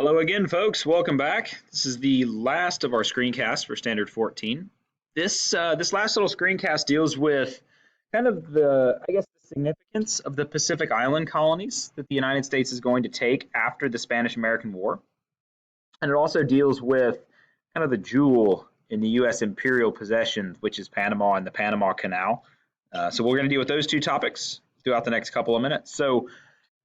Hello again, folks. Welcome back. This is the last of our screencasts for Standard 14. This last little screencast deals with kind of the significance of the Pacific Island colonies that the United States is going to take after the Spanish-American War, and it also deals with kind of the jewel in the U.S. imperial possessions, which is Panama and the Panama Canal. So we're going to deal with those two topics throughout the next couple of minutes. So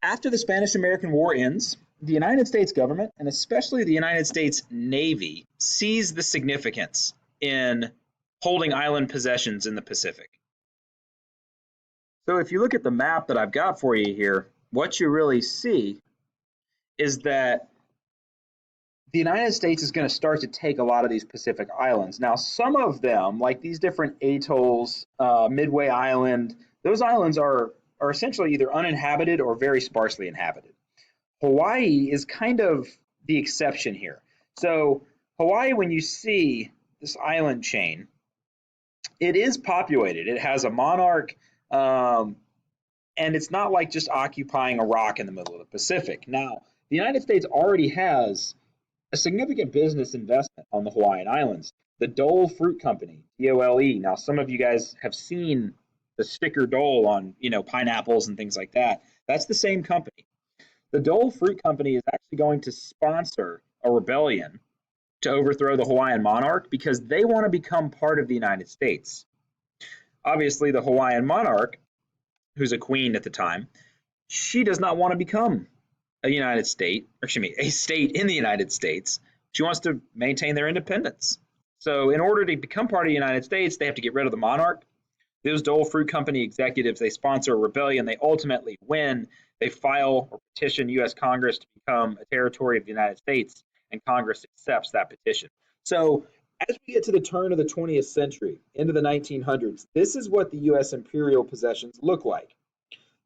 after the Spanish-American War ends, the United States government, and especially the United States Navy, sees the significance in holding island possessions in the Pacific. So if you look at the map that I've got for you here, what you really see is that the United States is going to start to take a lot of these Pacific islands. Now, some of them, like these different atolls, Midway Island, those islands are essentially either uninhabited or very sparsely inhabited. Hawaii is kind of the exception here. So Hawaii, when you see this island chain, it is populated. It has a monarch, and it's not like just occupying a rock in the middle of the Pacific. Now, the United States already has a significant business investment on the Hawaiian Islands. The Dole Fruit Company, DOLE. Now, some of you guys have seen the sticker Dole on, pineapples and things like that. That's the same company. The Dole Fruit Company is actually going to sponsor a rebellion to overthrow the Hawaiian monarch because they want to become part of the United States. Obviously, the Hawaiian monarch, who's a queen at the time, she does not want to become a state in the United States. She wants to maintain their independence. So in order to become part of the United States, they have to get rid of the monarch. Those Dole Fruit Company executives, they sponsor a rebellion. They ultimately win. They file or petition U.S. Congress to become a territory of the United States, and Congress accepts that petition. So as we get to the turn of the 20th century, into the 1900s, this is what the U.S. imperial possessions look like.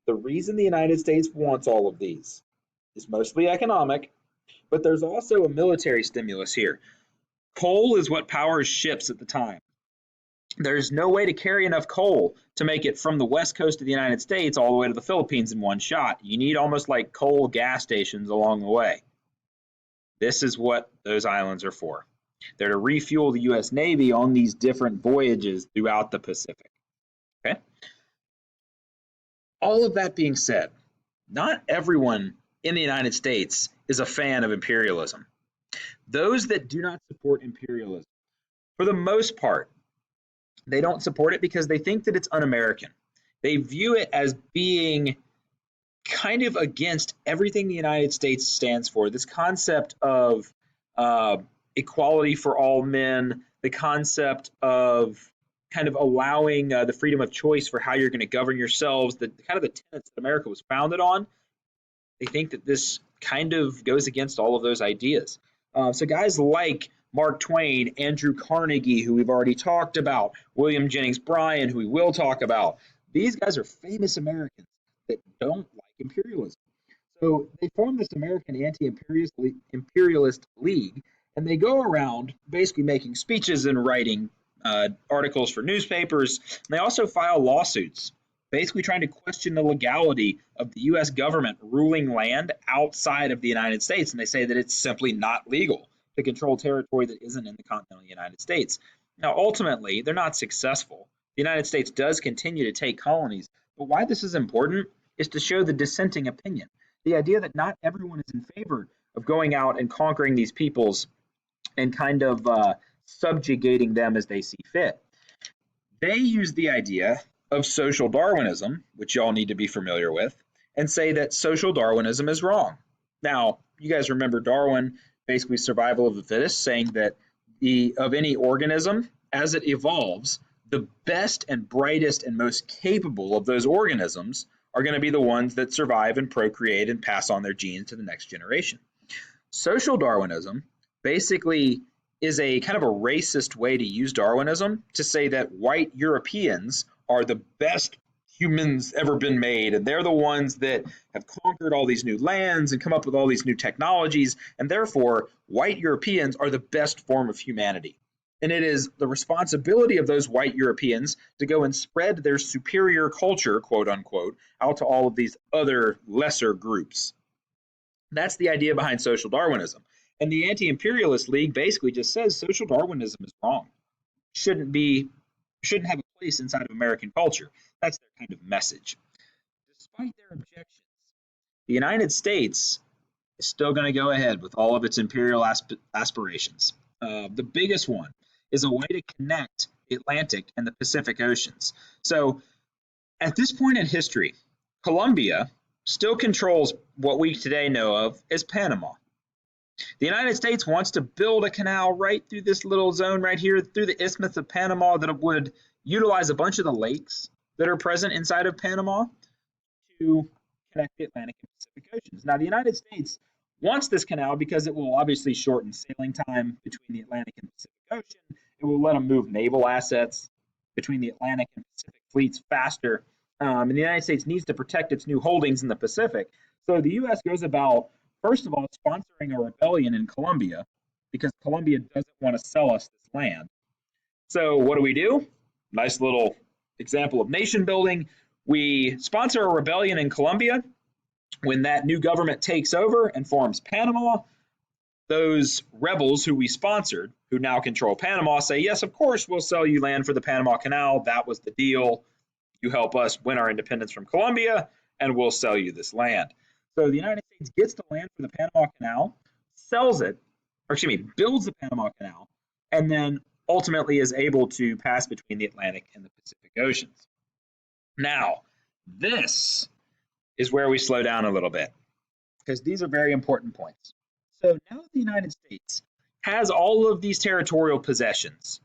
The reason the United States wants all of these is mostly economic, but there's also a military stimulus here. Coal is what powers ships at the time. There's no way to carry enough coal to make it from the west coast of the United States all the way to the Philippines in one shot. You need almost like coal gas stations along the way. This is what those islands are for. They're to refuel the U.S. Navy on these different voyages throughout the Pacific. Okay? All of that being said, not everyone in the United States is a fan of imperialism. Those that do not support imperialism, for the most part, they don't support it because they think that it's un-American. They view it as being kind of against everything the United States stands for. This concept of equality for all men, the concept of kind of allowing the freedom of choice for how you're going to govern yourselves, the kind of the tenets that America was founded on. They think that this kind of goes against all of those ideas. So guys like Mark Twain, Andrew Carnegie, who we've already talked about, William Jennings Bryan, who we will talk about, these guys are famous Americans that don't like imperialism. So they form this American anti-imperialist league, and they go around basically making speeches and writing articles for newspapers. And they also file lawsuits, basically trying to question the legality of the U.S. government ruling land outside of the United States. And they say that it's simply not legal to control territory that isn't in the continental United States. Now, ultimately, they're not successful. The United States does continue to take colonies, but why this is important is to show the dissenting opinion, the idea that not everyone is in favor of going out and conquering these peoples and kind of subjugating them as they see fit. They use the idea of social Darwinism, which y'all need to be familiar with, and say that social Darwinism is wrong. Now, you guys remember Darwin, basically survival of the fittest, saying that of any organism, as it evolves, the best and brightest and most capable of those organisms are going to be the ones that survive and procreate and pass on their genes to the next generation. Social Darwinism basically is a kind of a racist way to use Darwinism to say that white Europeans are the best humans ever been made, and they're the ones that have conquered all these new lands and come up with all these new technologies, and therefore white Europeans are the best form of humanity. And it is the responsibility of those white Europeans to go and spread their superior culture, quote unquote, out to all of these other lesser groups. That's the idea behind social Darwinism. And the Anti-Imperialist League basically just says social Darwinism is wrong. Shouldn't have a place inside of American culture. That's their kind of message. Despite their objections, the United States is still going to go ahead with all of its imperial aspirations. The biggest one is a way to connect the Atlantic and the Pacific Oceans. So at this point in history, Colombia still controls what we today know of as Panama. The United States wants to build a canal right through this little zone right here, through the Isthmus of Panama, that would utilize a bunch of the lakes that are present inside of Panama to connect the Atlantic and Pacific Oceans. Now, the United States wants this canal because it will obviously shorten sailing time between the Atlantic and Pacific Ocean. It will let them move naval assets between the Atlantic and Pacific fleets faster. And the United States needs to protect its new holdings in the Pacific. So the U.S. goes about, first of all, sponsoring a rebellion in Colombia because Colombia doesn't want to sell us this land. So what do? Nice little example of nation building. We sponsor a rebellion in Colombia. When that new government takes over and forms Panama, those rebels who we sponsored, who now control Panama, say, yes, of course, we'll sell you land for the Panama Canal. That was the deal. You help us win our independence from Colombia, and we'll sell you this land. So the United States gets the land for the Panama Canal, sells it, builds the Panama Canal, and then ultimately is able to pass between the Atlantic and the Pacific Oceans. Now, this is where we slow down a little bit, because these are very important points. So now that the United States has all of these territorial possessions,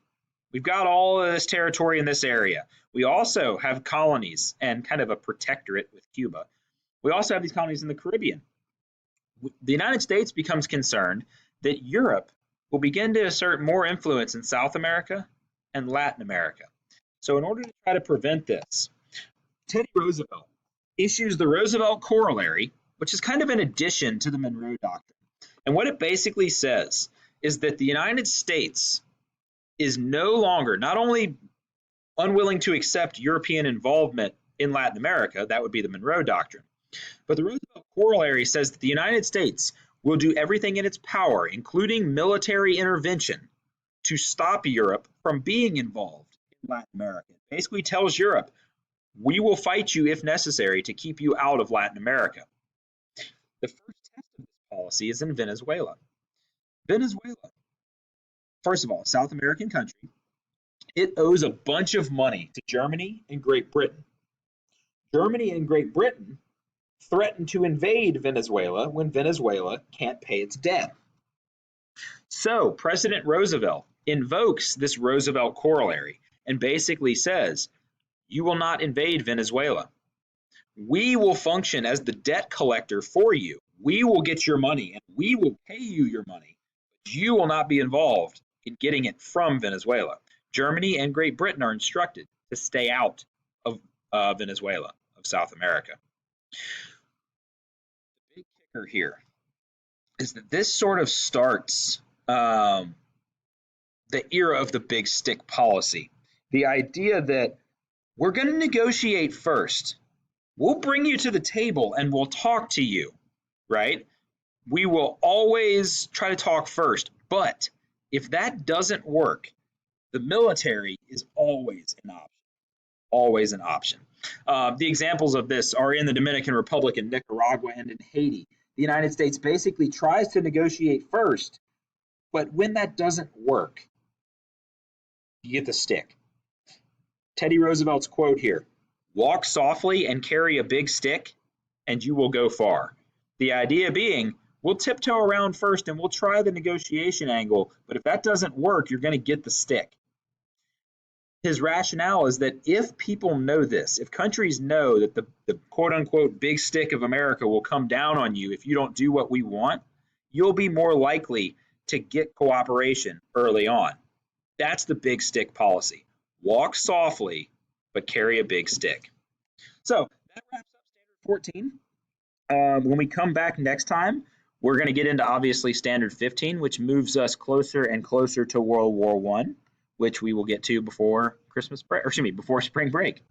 we've got all of this territory in this area. We also have colonies and kind of a protectorate with Cuba. We also have these colonies in the Caribbean. The United States becomes concerned that Europe will begin to assert more influence in South America and Latin America. So in order to try to prevent this, Teddy Roosevelt issues the Roosevelt Corollary, which is kind of an addition to the Monroe Doctrine. And what it basically says is that the United States is no longer not only unwilling to accept European involvement in Latin America, that would be the Monroe Doctrine, but the Roosevelt Corollary says that the United States will do everything in its power, including military intervention, to stop Europe from being involved in Latin America. It basically tells Europe, we will fight you if necessary to keep you out of Latin America. The first test of this policy is in Venezuela. Venezuela, first of all, a South American country, it owes a bunch of money to Germany and Great Britain. Germany and Great Britain threaten to invade Venezuela when Venezuela can't pay its debt. So President Roosevelt invokes this Roosevelt Corollary and basically says, you will not invade Venezuela. We will function as the debt collector for you. We will get your money and we will pay you your money, but you will not be involved in getting it from Venezuela. Germany and Great Britain are instructed to stay out of Venezuela, of South America. The big kicker here is that this sort of starts the era of the big stick policy. The idea that we're going to negotiate first. We'll bring you to the table and we'll talk to you, right? We will always try to talk first, but if that doesn't work, the military is always an option. Always an option. The examples of this are in the Dominican Republic, in Nicaragua, and in Haiti. The United States basically tries to negotiate first, but when that doesn't work, you get the stick. Teddy Roosevelt's quote here, walk softly and carry a big stick, and you will go far. The idea being, we'll tiptoe around first and we'll try the negotiation angle, but if that doesn't work, you're going to get the stick. His rationale is that if people know this, if countries know that the quote-unquote big stick of America will come down on you if you don't do what we want, you'll be more likely to get cooperation early on. That's the big stick policy. Walk softly, but carry a big stick. So that wraps up Standard 14. When we come back next time, we're going to get into obviously Standard 15, which moves us closer and closer to World War I, which we will get to before before spring break.